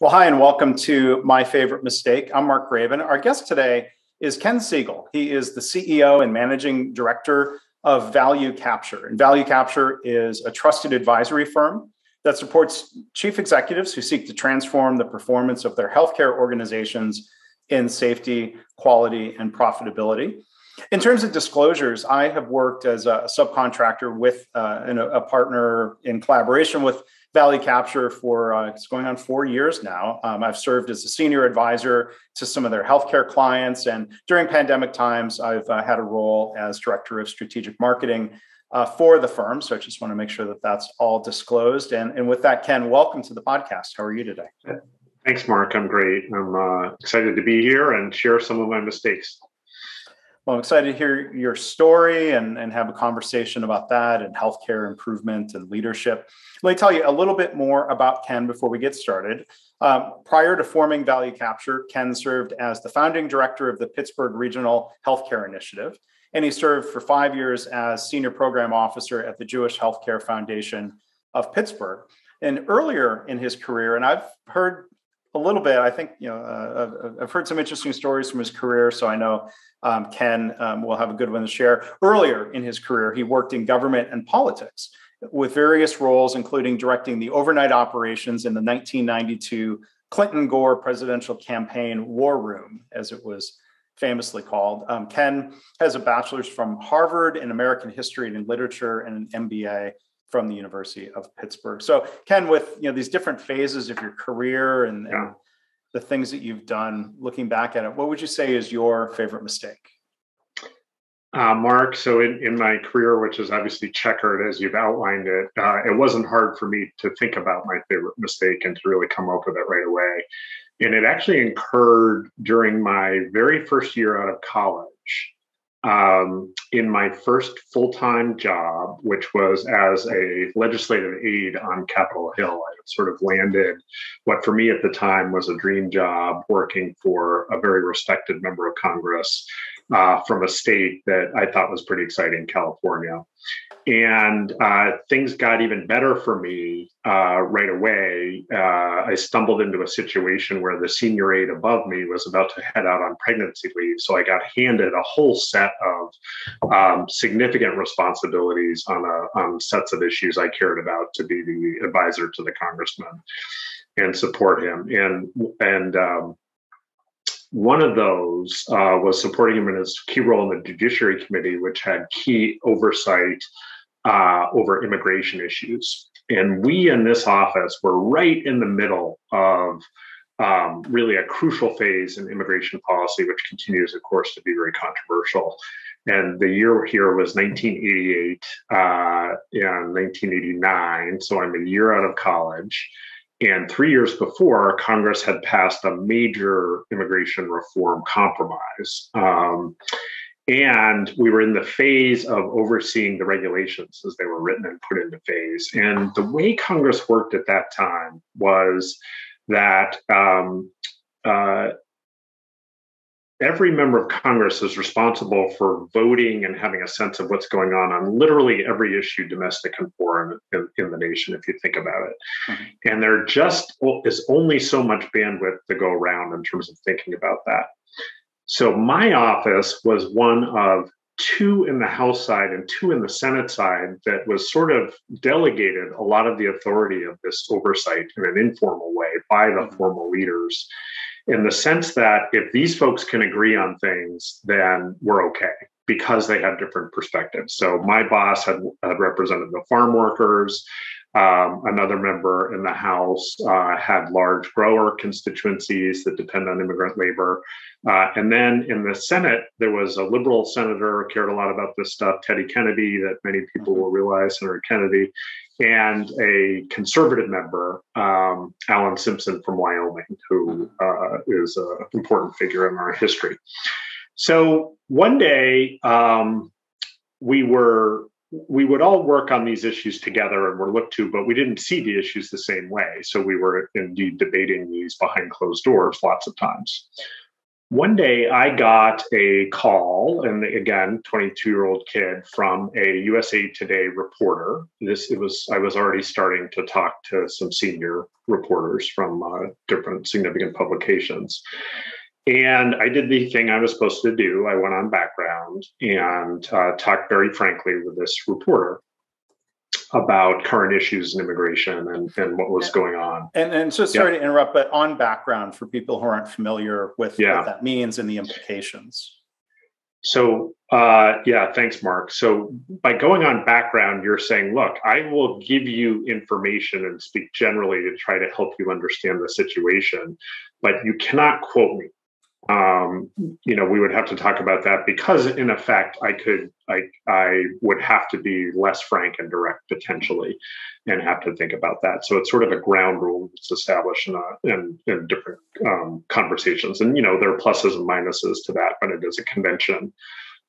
Well, hi, and welcome to My Favorite Mistake. I'm Mark Graven. Our guest today is Ken Segel. He is the CEO and managing director of Value Capture. And Value Capture is a trusted advisory firm that supports chief executives who seek to transform the performance of their healthcare organizations in safety, quality, and profitability. In terms of disclosures, I have worked as a subcontractor with a partner in collaboration with Value Capture for it's going on 4 years now. I've served as a senior advisor to some of their healthcare clients, and during pandemic times, I've had a role as director of strategic marketing for the firm. So I just want to make sure that that's all disclosed. And with that, Ken, welcome to the podcast. How are you today? Thanks, Mark. I'm great. I'm excited to be here and share some of my mistakes. Well, I'm excited to hear your story and have a conversation about that and healthcare improvement and leadership. Let me tell you a little bit more about Ken before we get started. Prior to forming Value Capture, Ken served as the founding director of the Pittsburgh Regional Healthcare Initiative, and he served for 5 years as senior program officer at the Jewish Healthcare Foundation of Pittsburgh. And earlier in his career, and I've heard a little bit, I think, I've heard some interesting stories from his career, so I know Ken will have a good one to share. Earlier in his career, he worked in government and politics with various roles, including directing the overnight operations in the 1992 Clinton-Gore presidential campaign war room, as it was famously called. Ken has a bachelor's from Harvard in American History and Literature and an MBA from the University of Pittsburgh. So, Ken, with these different phases of your career and the things that you've done, looking back at it, what would you say is your favorite mistake? Mark, so in my career, which is obviously checkered as you've outlined it, it wasn't hard for me to think about my favorite mistake and to really come up with it right away. And it actually occurred during my very first year out of college. In my first full-time job, which was as a legislative aide on Capitol Hill. I had sort of landed what for me at the time was a dream job, working for a very respected member of Congress from a state that I thought was pretty exciting, California. And things got even better for me right away. I stumbled into a situation where the senior aide above me was about to head out on pregnancy leave. So I got handed a whole set of significant responsibilities on sets of issues I cared about to be the advisor to the congressman and support him. And one of those was supporting him in his key role in the Judiciary Committee, which had key oversight over immigration issues. And we in this office were right in the middle of really a crucial phase in immigration policy, which continues, of course, to be very controversial. And the year here was 1988 and 1989. So I'm a year out of college. And 3 years before, Congress had passed a major immigration reform compromise. And we were in the phase of overseeing the regulations as they were written and put into phase. And the way Congress worked at that time was that every member of Congress is responsible for voting and having a sense of what's going on literally every issue, domestic and foreign, in the nation, if you think about it. Mm-hmm. And there just is only so much bandwidth to go around in terms of thinking about that. So my office was one of two in the House side and two in the Senate side that was sort of delegated a lot of the authority of this oversight in an informal way by the formal leaders, in the sense that if these folks can agree on things, then we're okay because they have different perspectives. So my boss had represented the farm workers. Another member in the House had large grower constituencies that depend on immigrant labor. And then in the Senate, there was a liberal senator who cared a lot about this stuff, Teddy Kennedy, that many people will realize, Senator Kennedy, and a conservative member, Alan Simpson from Wyoming, who is an important figure in our history. So one day, we would all work on these issues together and were looked to, but we didn't see the issues the same way. So we were indeed debating these behind closed doors lots of times. One day I got a call, and again, 22-year-old kid from a USA Today reporter. I was already starting to talk to some senior reporters from different significant publications. And I did the thing I was supposed to do. I went on background and talked very frankly with this reporter about current issues in immigration and what was going on. And so sorry to interrupt, but on background for people who aren't familiar with what that means and the implications. So, thanks, Mark. So by going on background, you're saying, look, I will give you information and speak generally to try to help you understand the situation, but you cannot quote me. We would have to talk about that because in effect, I would have to be less frank and direct potentially and have to think about that. So it's sort of a ground rule that's established in different conversations. And, there are pluses and minuses to that, but it is a convention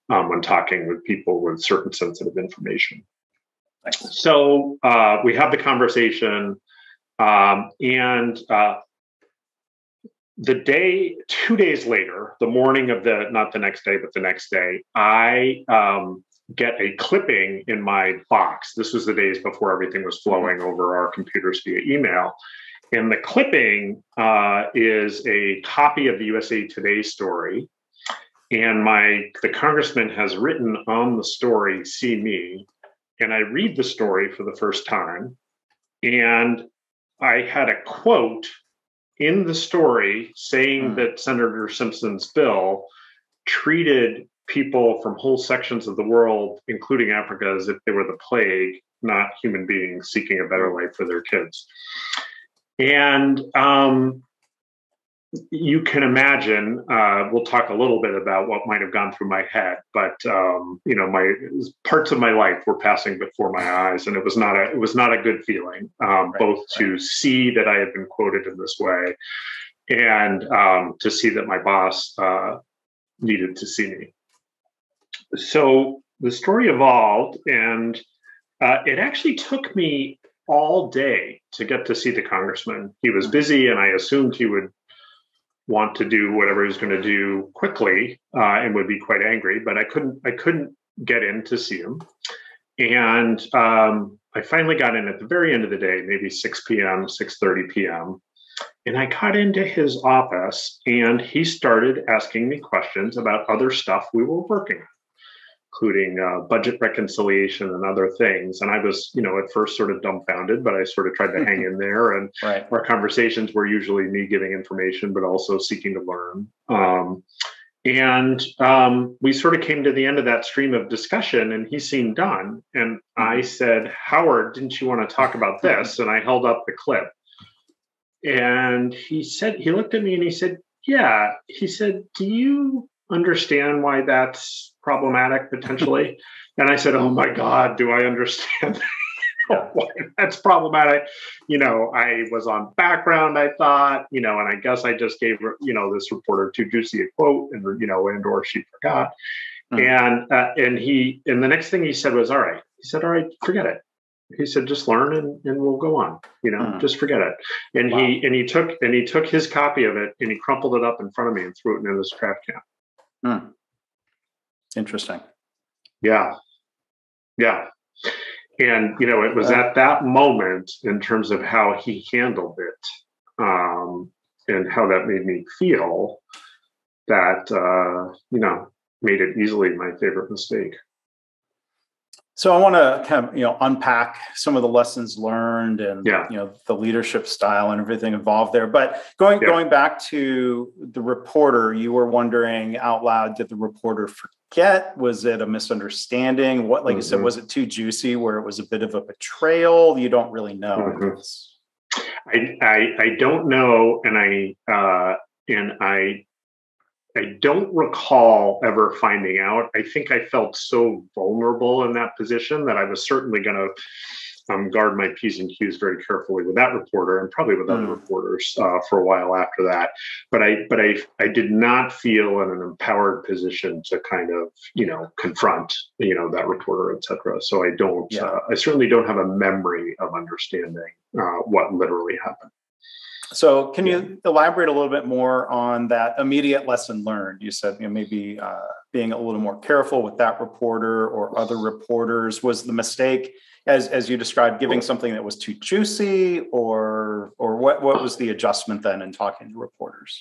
when talking with people with certain sensitive information. So we have the conversation the 2 days later, the morning of not the next day, but the next day, I get a clipping in my box. This was the days before everything was flowing over our computers via email. And the clipping is a copy of the USA Today story. And the congressman has written on the story, "See me." And I read the story for the first time. And I had a quote in the story saying that Senator Simpson's bill treated people from whole sections of the world, including Africa, as if they were the plague, not human beings seeking a better life for their kids. And you can imagine, we'll talk a little bit about what might have gone through my head, but my parts of my life were passing before my eyes, and it was not a good feeling, both to see that I had been quoted in this way, and to see that my boss needed to see me. So the story evolved, and it actually took me all day to get to see the congressman. He was busy, and I assumed he would want to do whatever he was going to do quickly and would be quite angry, but I couldn't get in to see him. And I finally got in at the very end of the day, maybe 6 p.m., 6:30 p.m. And I got into his office and he started asking me questions about other stuff we were working on, including budget reconciliation and other things. And I was, at first sort of dumbfounded, but I sort of tried to hang in there. And our conversations were usually me giving information, but also seeking to learn. We sort of came to the end of that stream of discussion and he seemed done. And I said, "Howard, didn't you want to talk about this?" And I held up the clip. And he looked at me and he said, "Yeah." He said, "Do you understand why that's problematic potentially?" And I said, "Oh my God, do I understand why that's problematic?" I was on background, I thought, and I guess I just gave, this reporter too juicy a quote and or she forgot. And the next thing he said was, "All right." He said, "All right, forget it." He said, "Just learn and we'll go on, just forget it." And he took his copy of it and he crumpled it up in front of me and threw it in his trash can. Interesting. Yeah. And, it was at that moment in terms of how he handled it and how that made me feel that, made it easily my favorite mistake. So I want to kind of, unpack some of the lessons learned and, the leadership style and everything involved there. But going back to the reporter, you were wondering out loud, did the reporter forget? Was it a misunderstanding? What, like you said, was it too juicy where it was a bit of a betrayal? You don't really know. I don't know. And I don't recall ever finding out. I think I felt so vulnerable in that position that I was certainly going to guard my P's and Q's very carefully with that reporter and probably with other reporters for a while after that. But I did not feel in an empowered position to kind of, confront, that reporter, et cetera. So I certainly don't have a memory of understanding what literally happened. So can you elaborate a little bit more on that immediate lesson learned? You said, maybe being a little more careful with that reporter or other reporters. Was the mistake, as you described, giving something that was too juicy, or what was the adjustment then in talking to reporters?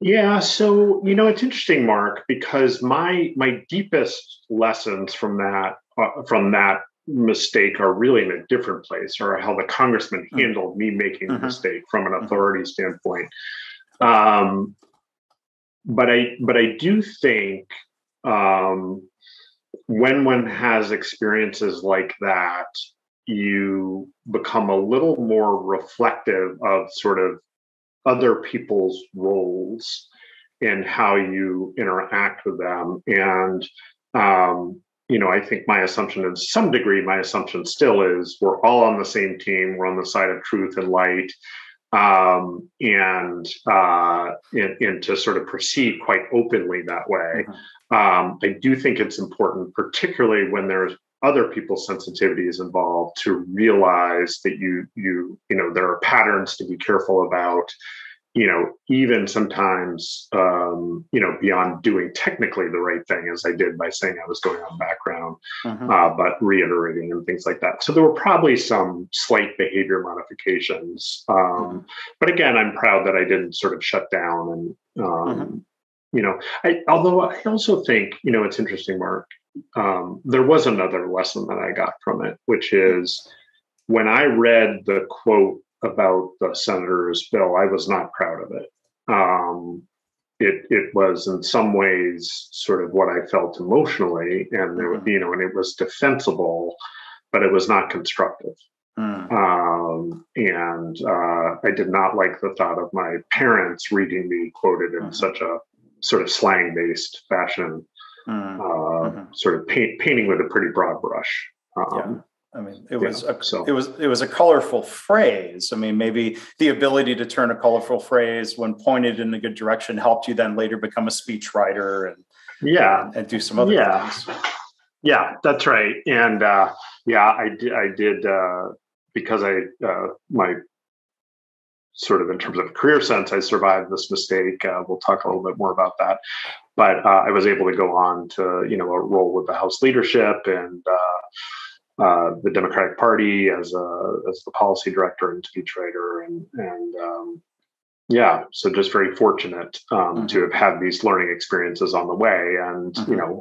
Yeah, so it's interesting, Mark, because my deepest lessons from that mistake are really in a different place, or how the congressman handled me making a mistake from an authority standpoint. But I do think when one has experiences like that, you become a little more reflective of sort of other people's roles and how you interact with them. And I think my assumption, to some degree, my assumption still is we're all on the same team. We're on the side of truth and light, and to sort of proceed quite openly that way. I do think it's important, particularly when there's other people's sensitivities involved, to realize that there are patterns to be careful about. Even sometimes, beyond doing technically the right thing, as I did by saying I was going on background, but reiterating and things like that. So there were probably some slight behavior modifications. But again, I'm proud that I didn't sort of shut down. And, although I also think, it's interesting, Mark, there was another lesson that I got from it, which is when I read the quote about the senator's bill, I was not proud of it. It was in some ways sort of what I felt emotionally, and and it was defensible, but it was not constructive. And I did not like the thought of my parents reading me quoted in such a sort of slang-based fashion, sort of painting with a pretty broad brush. It was a colorful phrase. Maybe the ability to turn a colorful phrase when pointed in a good direction helped you then later become a speechwriter and do some other things. Yeah, that's right. And I did because my sort of in terms of career sense, I survived this mistake. We'll talk a little bit more about that. But I was able to go on to a role with the House leadership and the Democratic Party as the policy director and speechwriter, so just very fortunate to have had these learning experiences on the way. And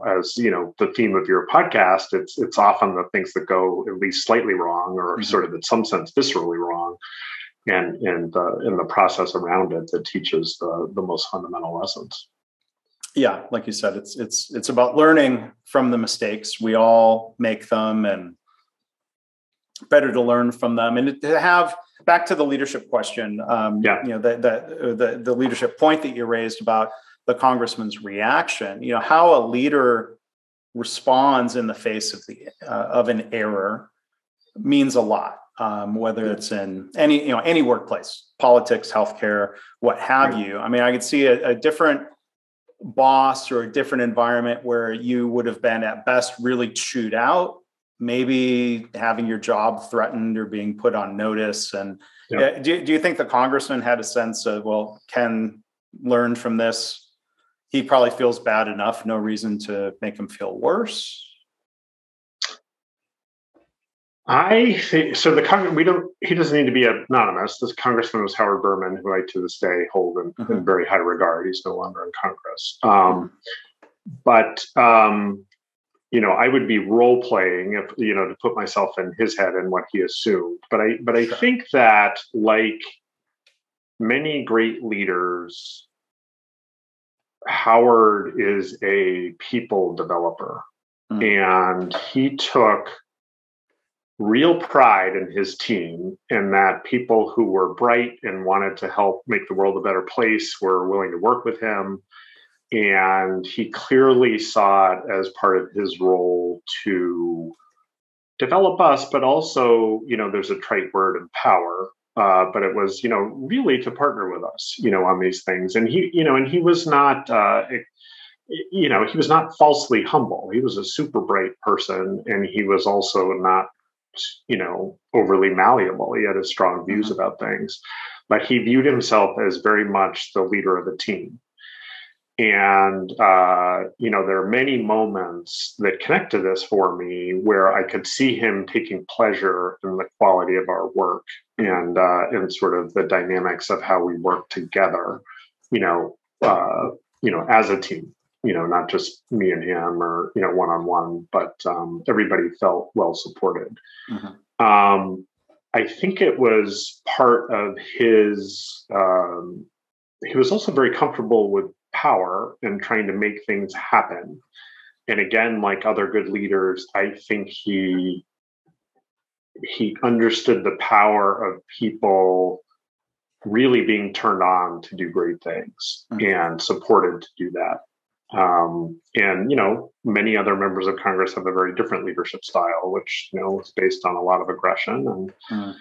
as the theme of your podcast, it's often the things that go at least slightly wrong, or sort of in some sense viscerally wrong, and in the process around it that teaches the most fundamental lessons. Yeah, like you said, it's about learning from the mistakes. We all make them, and better to learn from them. And to have, back to the leadership question, the leadership point that you raised about the congressman's reaction, how a leader responds in the face of an error means a lot. Whether it's in any workplace, politics, healthcare, what have you. I could see a different boss or a different environment where you would have been at best really chewed out, maybe having your job threatened or being put on notice. And do you think the congressman had a sense of, well, Ken learned from this, he probably feels bad enough, no reason to make him feel worse? I think so. He doesn't need to be anonymous. This congressman was Howard Berman, who I to this day hold in very high regard. He's no longer in Congress. But I would be role playing if to put myself in his head and what he assumed. But I think that, like many great leaders, Howard is a people developer, and he took real pride in his team, and that people who were bright and wanted to help make the world a better place were willing to work with him. And he clearly saw it as part of his role to develop us, but also, there's a trite word, empower. But it was, really to partner with us, on these things. And he was not, he was not falsely humble. He was a super bright person, and he was also not, overly malleable. He had his strong views about things. but he viewed himself as very much the leader of the team. And, there are many moments that connect to this for me where I could see him taking pleasure in the quality of our work and sort of the dynamics of how we work together, as a team, not just me and him or, one-on-one, but everybody felt well supported. Mm-hmm. I think it was part of his, he was also very comfortable with power and trying to make things happen. And again, like other good leaders, I think he understood the power of people really being turned on to do great things and supported to do that. Many other members of Congress have a very different leadership style, which, is based on a lot of aggression and,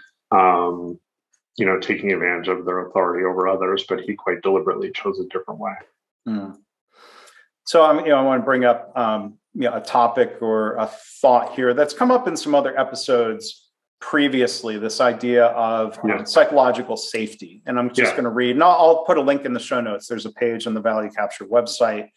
taking advantage of their authority over others, but he quite deliberately chose a different way. So, I want to bring up, a topic or a thought here that's come up in some other episodes previously, this idea of psychological safety. And I'm just going to read, and I'll put a link in the show notes. There's a page on the Value Capture website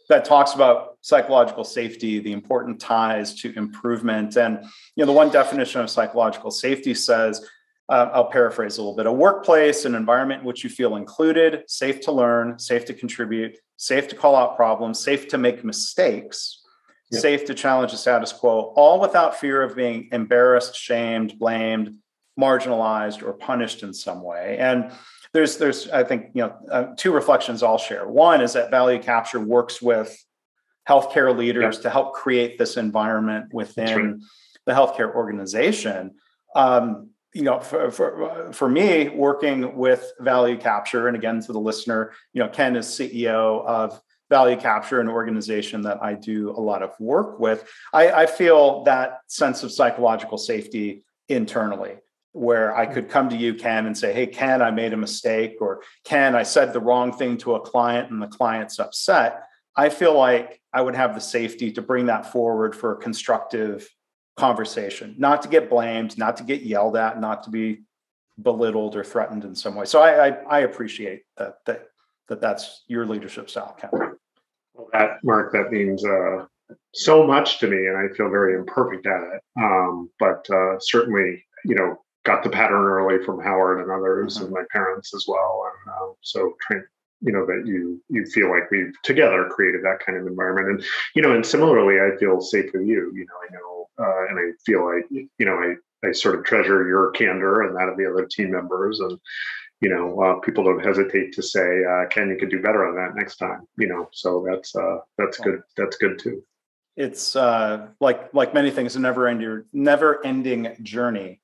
that talks about psychological safety, the important ties to improvement. And, the one definition of psychological safety says, I'll paraphrase a little bit, a workplace, an environment in which you feel included, safe to learn, safe to contribute, safe to call out problems, safe to make mistakes, safe to challenge the status quo, all without fear of being embarrassed, shamed, blamed, marginalized, or punished in some way. And there's I think, two reflections I'll share. One is that Value Capture works with healthcare leaders to help create this environment within the healthcare organization. For me, working with Value Capture, and again, to the listener, Ken is CEO of Value Capture, an organization that I do a lot of work with. I feel that sense of psychological safety internally, where I could come to you, Ken, and say, hey, Ken, I made a mistake, or Ken, I said the wrong thing to a client and the client's upset. I feel like I would have the safety to bring that forward for a constructive conversation, not to get blamed, not to get yelled at, not to be belittled or threatened in some way. So I appreciate that's your leadership style, Ken. Well, Mark, that means so much to me, and I feel very imperfect at it. But certainly, got the pattern early from Howard and others and my parents as well. And so trying, that you feel like we've together created that kind of environment. And, and similarly, I feel safe with you, I know, and I feel like, I sort of treasure your candor and that of the other team members. And, people don't hesitate to say, Ken, you could do better on that next time, so that's good. That's good too. It's like many things, a never-ending journey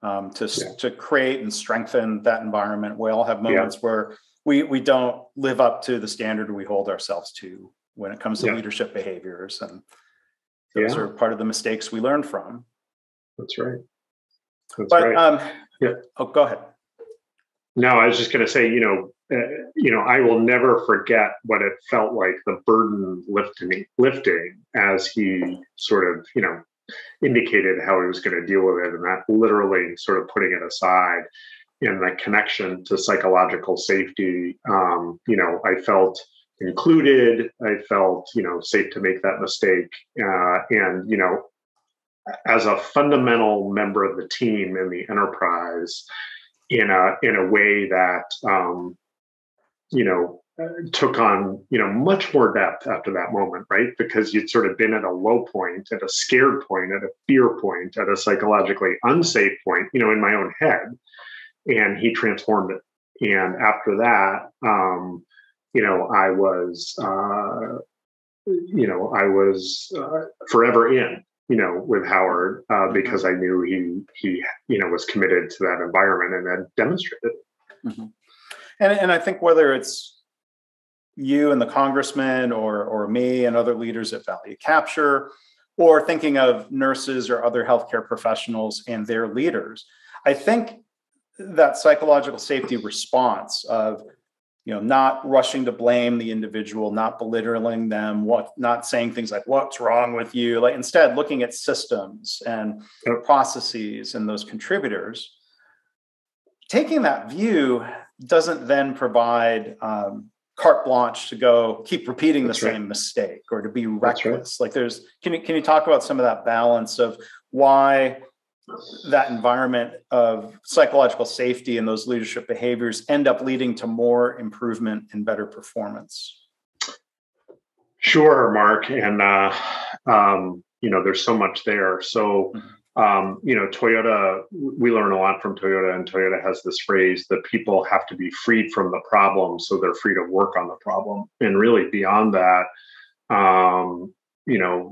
to create and strengthen that environment. We all have moments where we don't live up to the standard we hold ourselves to when it comes to leadership behaviors. And those are part of the mistakes we learn from. That's right. Oh, go ahead. No, I was just going to say, I will never forget what it felt like, the burden lifting as he sort of, indicated how he was going to deal with it, and that literally sort of putting it aside in the connection to psychological safety. I felt included. I felt, safe to make that mistake. And, as a fundamental member of the team in the enterprise, in a way that, took on, much more depth after that moment, right? Because you'd sort of been at a low point, at a scared point, at a fear point, at a psychologically unsafe point, in my own head. And he transformed it. And after that, I was forever in, with Howard, because I knew he was committed to that environment and then demonstrated it. Mm-hmm. And I think whether it's you and the congressman or me and other leaders at Value Capture, or thinking of nurses or other healthcare professionals and their leaders, I think that psychological safety response of, not rushing to blame the individual, not belittling them, not saying things like, what's wrong with you? Like instead looking at systems and processes and those contributors taking that view doesn't then provide carte blanche to go keep repeating the same mistake or to be reckless. Like can you talk about some of that balance of why that environment of psychological safety and those leadership behaviors end up leading to more improvement and better performance? Sure, Mark. And, there's so much there. So, Toyota, we learn a lot from Toyota, and Toyota has this phrase that people have to be freed from the problem so they're free to work on the problem. And really beyond that,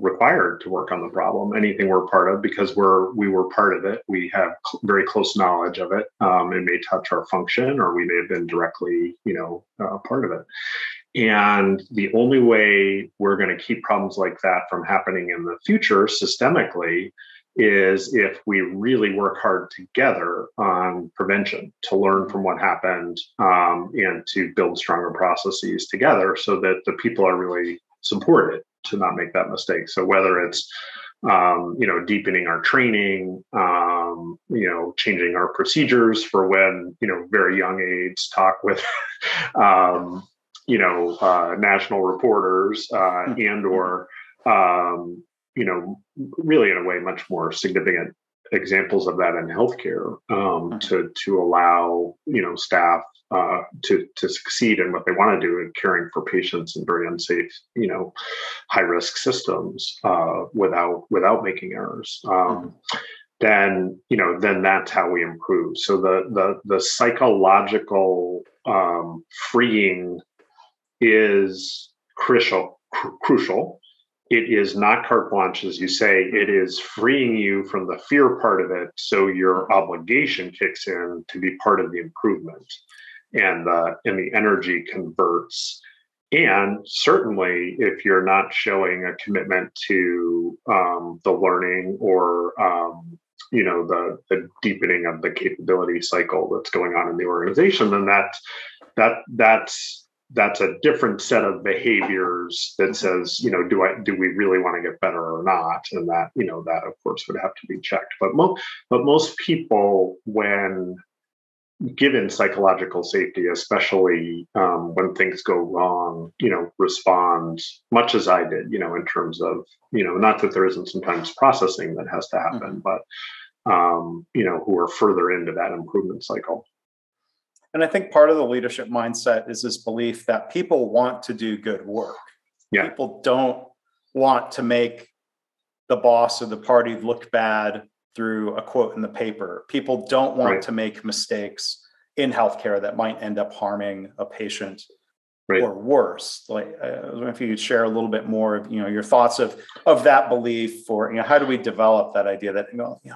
required to work on the problem, anything we're part of, because we were part of it. We have very close knowledge of it. It may touch our function, or we may have been directly, part of it. And the only way we're going to keep problems like that from happening in the future systemically is if we really work hard together on prevention, to learn from what happened, and to build stronger processes together so that the people are really supported to not make that mistake. So whether it's deepening our training, changing our procedures for when, very young aides talk with, national reporters, and or, really in a way, much more significant examples of that in healthcare, to allow, staff to succeed in what they want to do in caring for patients in very unsafe, high risk systems, without making errors. Then that's how we improve. So the psychological freeing is crucial. It is not carte blanche, as you say. It is freeing you from the fear part of it, so your obligation kicks in to be part of the improvement, and the energy converts. And certainly, if you're not showing a commitment to the learning or the deepening of the capability cycle that's going on in the organization, then that's a different set of behaviors that says, do we really want to get better or not? And that, that of course would have to be checked. But most people, when given psychological safety, especially when things go wrong, respond much as I did, in terms of, not that there isn't sometimes processing that has to happen, but, who are further into that improvement cycle. And I think part of the leadership mindset is this belief that people want to do good work. Yeah. People don't want to make the boss or the party look bad through a quote in the paper. People don't want to make mistakes in healthcare that might end up harming a patient or worse. Like, I was wondering if you could share a little bit more of, your thoughts of that belief, or, how do we develop that idea that,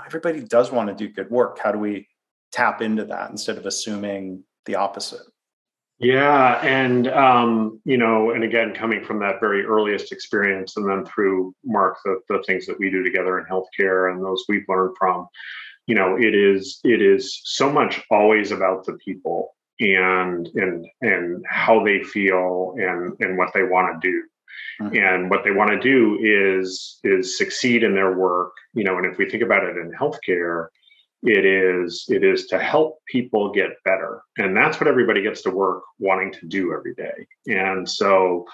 everybody does want to do good work? How do we tap into that instead of assuming the opposite? Yeah. And, and again, coming from that very earliest experience, and then through, Mark, the things that we do together in healthcare and those we've learned from, it is so much always about the people and how they feel and what they want to do. Mm-hmm. And what they want to do is succeed in their work, and if we think about it in healthcare, it is to help people get better. And that's what everybody gets to work wanting to do every day. And so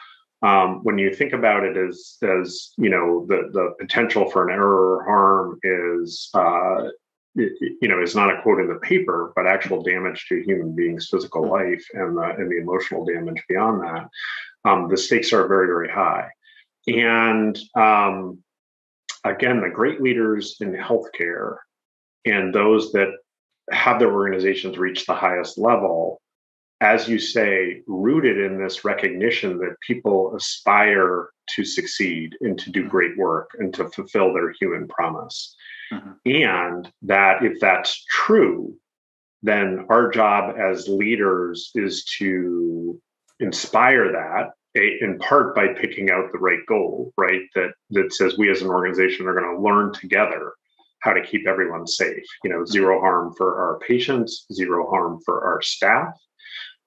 when you think about it as the potential for an error or harm is, is not a quote in the paper, but actual damage to human beings' physical life and the emotional damage beyond that, the stakes are very, very high. And again, the great leaders in healthcare and those that have their organizations reach the highest level, as you say, rooted in this recognition that people aspire to succeed and to do great work and to fulfill their human promise. Mm-hmm. And that if that's true, then our job as leaders is to inspire that, in part by picking out the right goal, right? That says we as an organization are going to learn together how to keep everyone safe, zero harm for our patients, zero harm for our staff.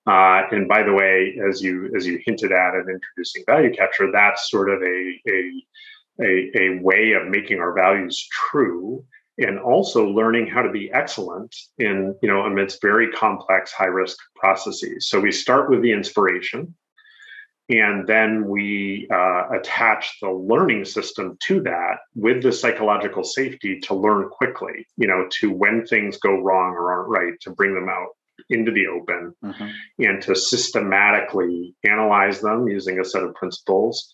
And by the way, as you hinted at in introducing value capture, that's sort of a way of making our values true and also learning how to be excellent in, amidst very complex, high risk processes. So we start with the inspiration, and then we attach the learning system to that with the psychological safety to learn quickly, to when things go wrong or aren't right, to bring them out into the open, and to systematically analyze them using a set of principles,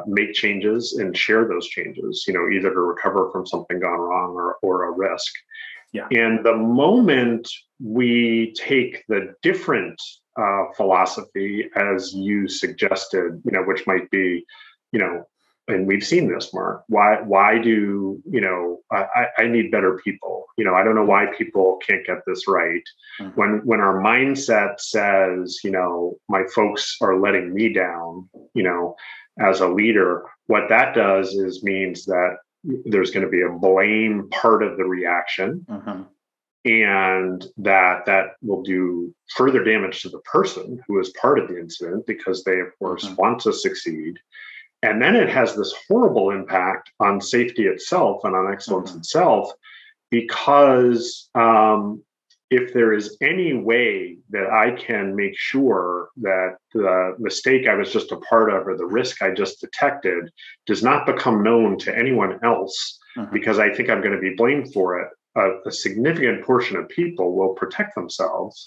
make changes and share those changes, either to recover from something gone wrong or a risk. Yeah. And the moment we take the different philosophy, as you suggested, which might be, and we've seen this, Mark, why do, I need better people. I don't know why people can't get this right. When our mindset says, my folks are letting me down, as a leader, what that does is means that there's going to be a blame part of the reaction. And that will do further damage to the person who is part of the incident, because they, of course, want to succeed. And then it has this horrible impact on safety itself and on excellence itself, because if there is any way that I can make sure that the mistake I was just a part of or the risk I just detected does not become known to anyone else, because I think I'm going to be blamed for it, a significant portion of people will protect themselves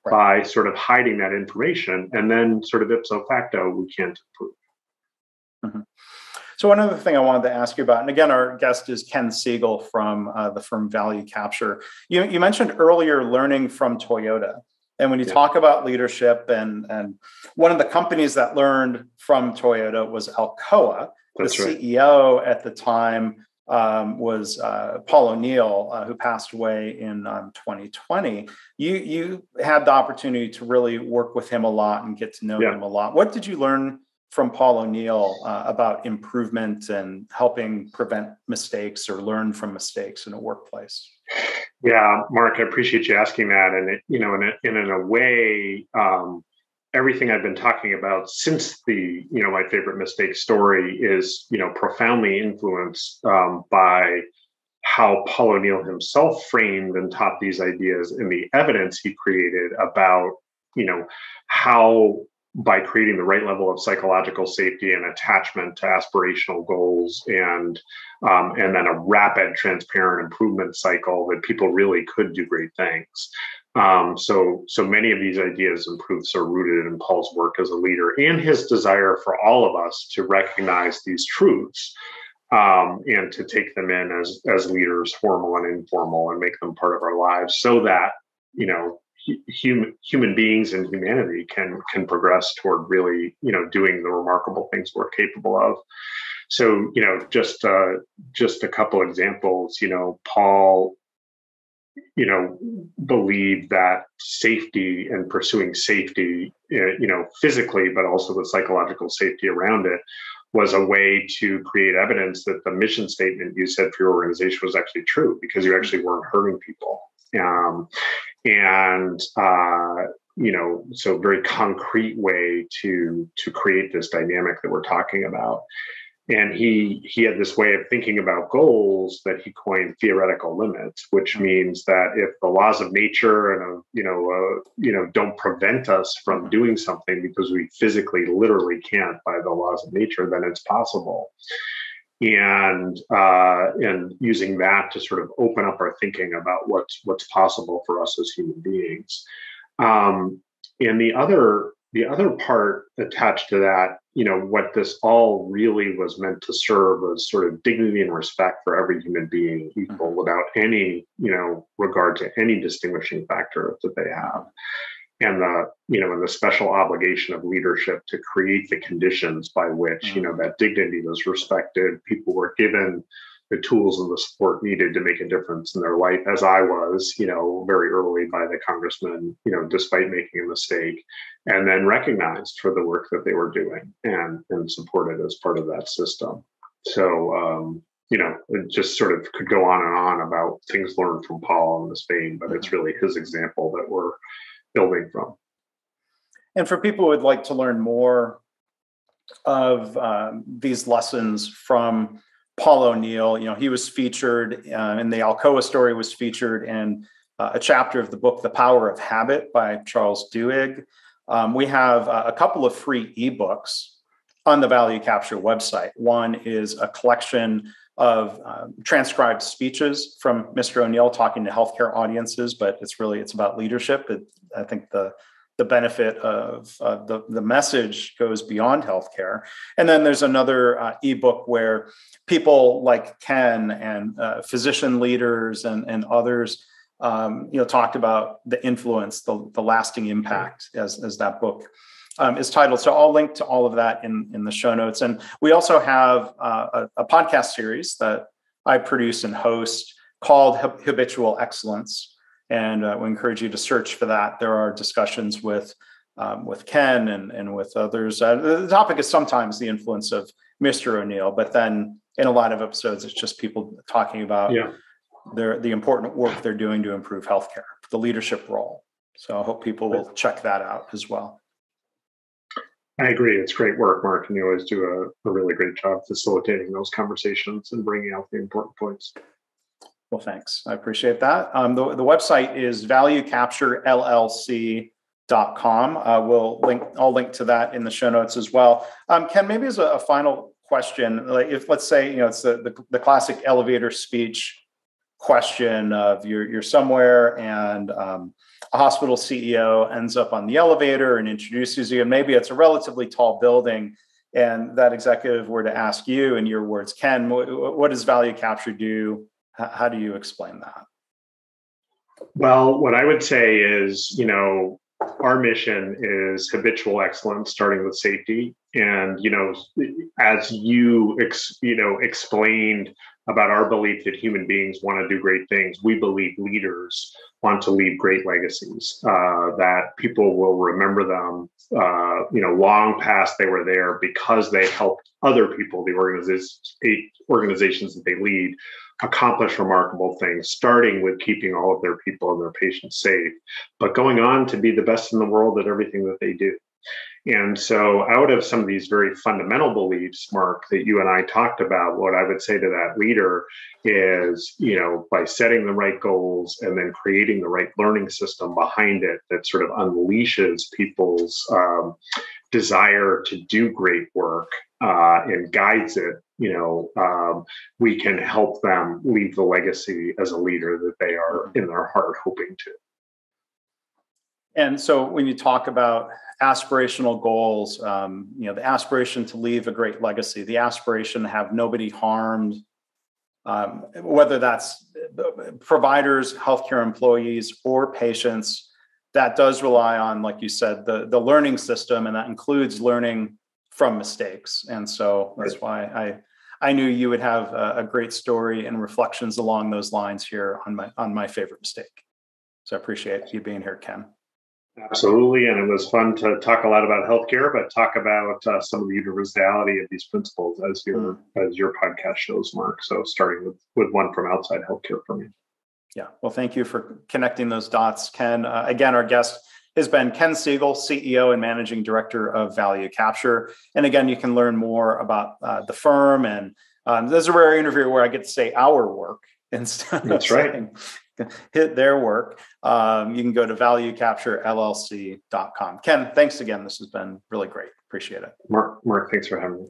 by sort of hiding that information, and then sort of ipso facto, we can't improve. So one other thing I wanted to ask you about, and again, our guest is Ken Segel from the firm Value Capture. You mentioned earlier learning from Toyota. And when you talk about leadership, and one of the companies that learned from Toyota was Alcoa. That's the right. CEO at the time was Paul O'Neill, who passed away in 2020. You had the opportunity to really work with him a lot and get to know him a lot. What did you learn from Paul O'Neill about improvement and helping prevent mistakes or learn from mistakes in a workplace? Yeah, Mark, I appreciate you asking that. And in a way, everything I've been talking about since the, my favorite mistake story is, profoundly influenced by how Paul O'Neill himself framed and taught these ideas and the evidence he created about, how by creating the right level of psychological safety and attachment to aspirational goals, and then a rapid, transparent improvement cycle, that people really could do great things. So many of these ideas and proofs are rooted in Paul's work as a leader and his desire for all of us to recognize these truths, and to take them in as leaders, formal and informal, and make them part of our lives, so that human beings and humanity can progress toward really doing the remarkable things we're capable of. So just a couple examples. Paul believed that safety and pursuing safety, physically, but also the psychological safety around it, was a way to create evidence that the mission statement you said for your organization was actually true, because you actually weren't hurting people. So very concrete way to create this dynamic that we're talking about. And he had this way of thinking about goals that he coined theoretical limits, which means that if the laws of nature and don't prevent us from doing something because we physically, literally can't by the laws of nature, then it's possible. And using that to sort of open up our thinking about what's possible for us as human beings. And the other part attached to that, what this all really was meant to serve was sort of dignity and respect for every human being equal, without any, regard to any distinguishing factor that they have. And the special obligation of leadership to create the conditions by which, that dignity was respected. People were given the tools and the support needed to make a difference in their life, as I was, very early by the congressman, despite making a mistake, and then recognized for the work that they were doing and supported as part of that system. So, it just sort of could go on and on about things learned from Paul in this vein, but it's really his example that we're building from. And for people who would like to learn more of these lessons from Paul O'Neill. He was featured in the Alcoa story, was featured in a chapter of the book, The Power of Habit by Charles Duhigg. We have a couple of free ebooks on the Value Capture website. One is a collection of transcribed speeches from Mr. O'Neill talking to healthcare audiences, but it's about leadership. I think the benefit of the message goes beyond healthcare. And then there's another ebook where people like Ken and physician leaders and others, talked about the influence, the lasting impact, as that book is titled. So I'll link to all of that in the show notes. And we also have a podcast series that I produce and host called Habitual Excellence. And we encourage you to search for that. There are discussions with Ken and with others. The topic is sometimes the influence of Mr. O'Neill, but then in a lot of episodes, it's just people talking about the important work they're doing to improve healthcare, the leadership role. So I hope people will check that out as well. I agree. It's great work, Mark, and you always do a really great job facilitating those conversations and bringing out the important points. Well, thanks. I appreciate that. The website is valuecapturellc.com. I'll link to that in the show notes as well. Ken, maybe as a final question, like if let's say it's the classic elevator speech question of you're somewhere and a hospital CEO ends up on the elevator and introduces you, and maybe it's a relatively tall building, and that executive were to ask you, in your words, Ken, what does Value Capture do? How do you explain that? Well, what I would say is, our mission is habitual excellence, starting with safety. And, as you explained about our belief that human beings want to do great things, we believe leaders want to leave great legacies, that people will remember them, long past they were there, because they helped other people, the organizations that they lead, accomplish remarkable things, starting with keeping all of their people and their patients safe, but going on to be the best in the world at everything that they do. And so out of some of these very fundamental beliefs, Mark, that you and I talked about, what I would say to that leader is, by setting the right goals and then creating the right learning system behind it that sort of unleashes people's desire to do great work and guides it, we can help them leave the legacy as a leader that they are in their heart hoping to. And so when you talk about aspirational goals, the aspiration to leave a great legacy, the aspiration to have nobody harmed, whether that's providers, healthcare employees, or patients, that does rely on, like you said, the learning system, and that includes learning from mistakes. And so that's why I knew you would have a great story and reflections along those lines here on my favorite mistake. So I appreciate you being here, Ken. Absolutely. And it was fun to talk a lot about healthcare, but talk about some of the universality of these principles as your podcast shows, Mark. So starting with one from outside healthcare for me. Yeah. Well, thank you for connecting those dots, Ken. Again, our guest has been Ken Segel, CEO and Managing Director of Value Capture. And again, you can learn more about the firm. And this is a rare interview where I get to say our work instead of saying hit their work. You can go to valuecapturellc.com. Ken, thanks again. This has been really great. Appreciate it. Mark, thanks for having me.